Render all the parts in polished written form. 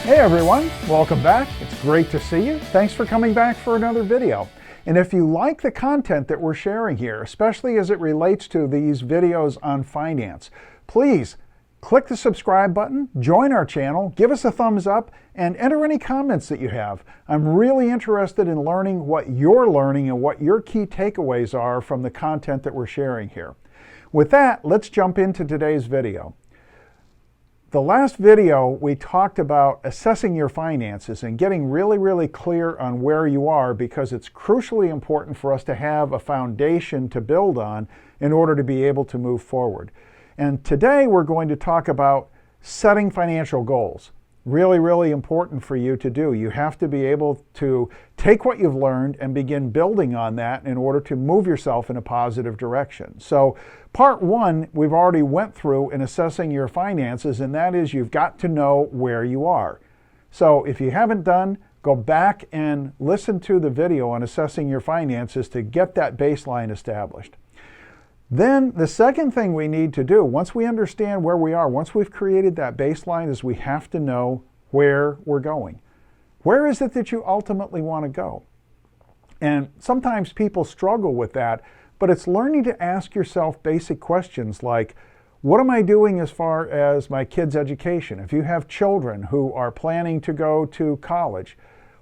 Hey everyone, welcome back. It's great to see you. Thanks for coming back for another video. And if you like the content that we're sharing here, especially as it relates to these videos on finance, please click the subscribe button, join our channel, give us a thumbs up, and enter any comments that you have. I'm really interested in learning what you're learning and what your key takeaways are from the content that we're sharing here. With that, let's jump into today's video. The last video, we talked about assessing your finances and getting really clear on where you are, because it's crucially important for us to have a foundation to build on in order to be able to move forward. And today we're going to talk about setting financial goals. Really important for you to do. You have to be able to take what you've learned and begin building on that in order to move yourself in a positive direction. So part one, we've already went through in assessing your finances, and that is you've got to know where you are. So if you haven't done, go back and listen to the video on assessing your finances to get that baseline established. Then the second thing we need to do, once we understand where we are, once we've created that baseline, is we have to know where we're going. Where is it that you ultimately want to go? And sometimes people struggle with that, but it's learning to ask yourself basic questions like, what am I doing as far as my kids' education? If you have children who are planning to go to college,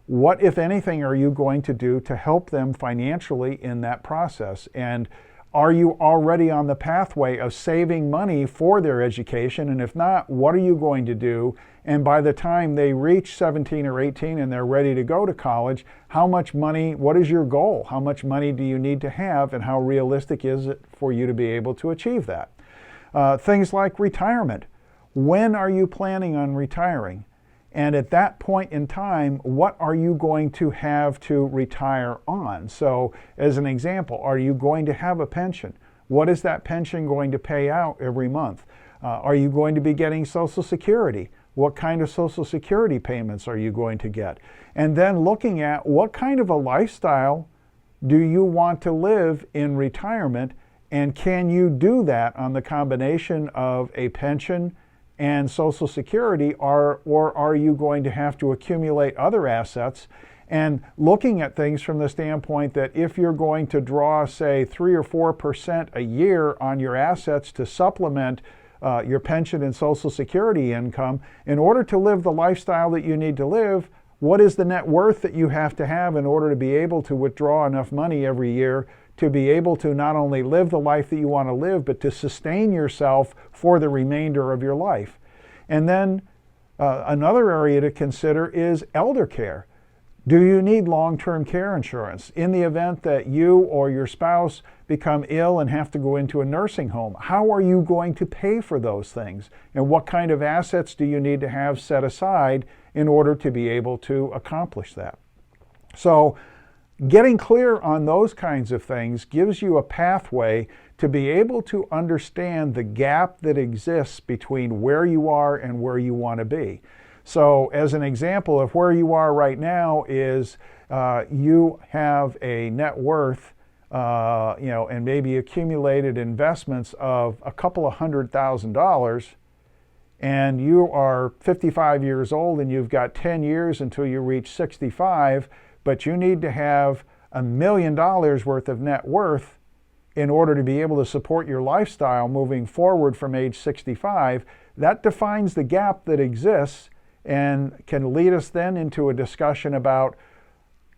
what, if anything, are you going to do to help them financially in that process? And are you already on the pathway of saving money for their education? And if not, what are you going to do? And by the time they reach 17 or 18 and they're ready to go to college, how much money, what is your goal? How much money do you need to have, and how realistic is it for you to be able to achieve that? Things like retirement. When are you planning on retiring? And at that point in time, what are you going to have to retire on? So as an example, are you going to have a pension? What is that pension going to pay out every month? Are you going to be getting Social Security? What kind of Social Security payments are you going to get? And then looking at what kind of a lifestyle do you want to live in retirement, and can you do that on the combination of a pension and Social Security, or are you going to have to accumulate other assets? And looking at things from the standpoint that if you're going to draw, say, 3 or 4% a year on your assets to supplement your pension and Social Security income, in order to live the lifestyle that you need to live, what is the net worth that you have to have in order to be able to withdraw enough money every year to be able to not only live the life that you want to live, but to sustain yourself for the remainder of your life? And then another area to consider is elder care. Do you need long-term care insurance? In the event that you or your spouse become ill and have to go into a nursing home, how are you going to pay for those things? And what kind of assets do you need to have set aside in order to be able to accomplish that? So getting clear on those kinds of things gives you a pathway to be able to understand the gap that exists between where you are and where you want to be. So as an example of where you are right now is you have a net worth and maybe accumulated investments of a couple of $100,000, and you are 55 years old and you've got 10 years until you reach 65, but you need to have $1 million worth of net worth in order to be able to support your lifestyle moving forward from age 65. That defines the gap that exists and can lead us then into a discussion about,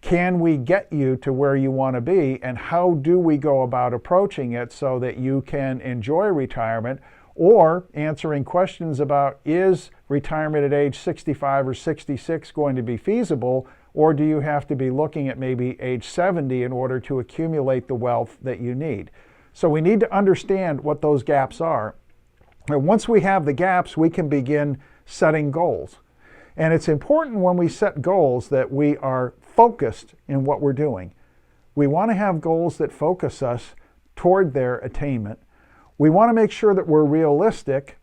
can we get you to where you want to be, and how do we go about approaching it so that you can enjoy retirement, or answering questions about, is retirement at age 65 or 66 going to be feasible, or do you have to be looking at maybe age 70 in order to accumulate the wealth that you need? So we need to understand what those gaps are. And once we have the gaps, we can begin setting goals. And it's important when we set goals that we are focused in what we're doing. We want to have goals that focus us toward their attainment. We want to make sure that we're realistic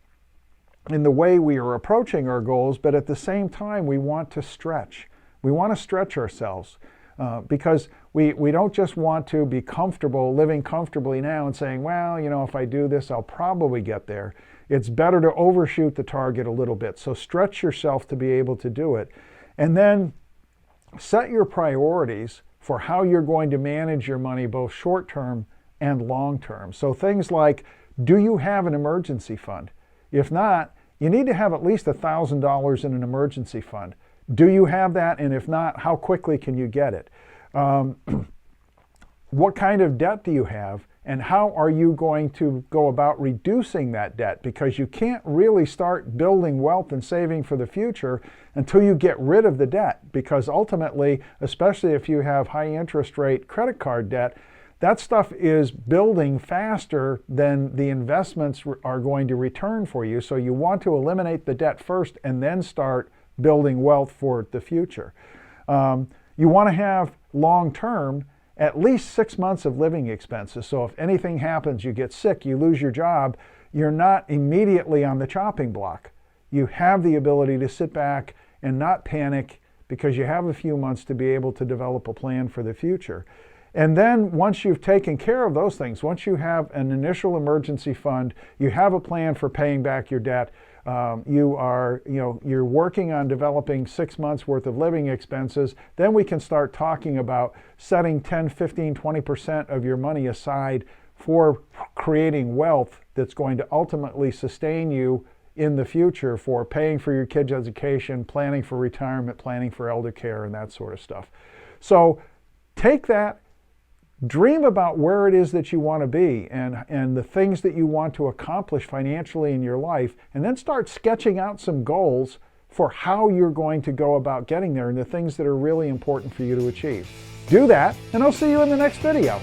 in the way we are approaching our goals, but at the same time, we want to stretch. We want to stretch ourselves because we don't just want to be comfortable living comfortably now and saying, well, you know, if I do this, I'll probably get there. it's better to overshoot the target a little bit. So stretch yourself to be able to do it. And then set your priorities for how you're going to manage your money, both short-term and long-term. So things like, do you have an emergency fund? If not, you need to have at least $1,000 in an emergency fund. Do you have that? And if not, how quickly can you get it? What kind of debt do you have? And how are you going to go about reducing that debt? Because you can't really start building wealth and saving for the future until you get rid of the debt. Because ultimately, especially if you have high interest rate credit card debt, that stuff is building faster than the investments are going to return for you. So you want to eliminate the debt first and then start building wealth for the future. You want to have long-term at least 6 months of living expenses. So if anything happens, you get sick, you lose your job, you're not immediately on the chopping block. You have the ability to sit back and not panic because you have a few months to be able to develop a plan for the future. And then once you've taken care of those things, once you have an initial emergency fund, you have a plan for paying back your debt, you're working on developing 6 months worth of living expenses, then we can start talking about setting 10, 15, 20% of your money aside for creating wealth that's going to ultimately sustain you in the future for paying for your kids' education, planning for retirement, planning for elder care, and that sort of stuff. So take that, dream about where it is that you want to be and the things that you want to accomplish financially in your life, and then start sketching out some goals for how you're going to go about getting there and the things that are really important for you to achieve. Do that, and I'll see you in the next video.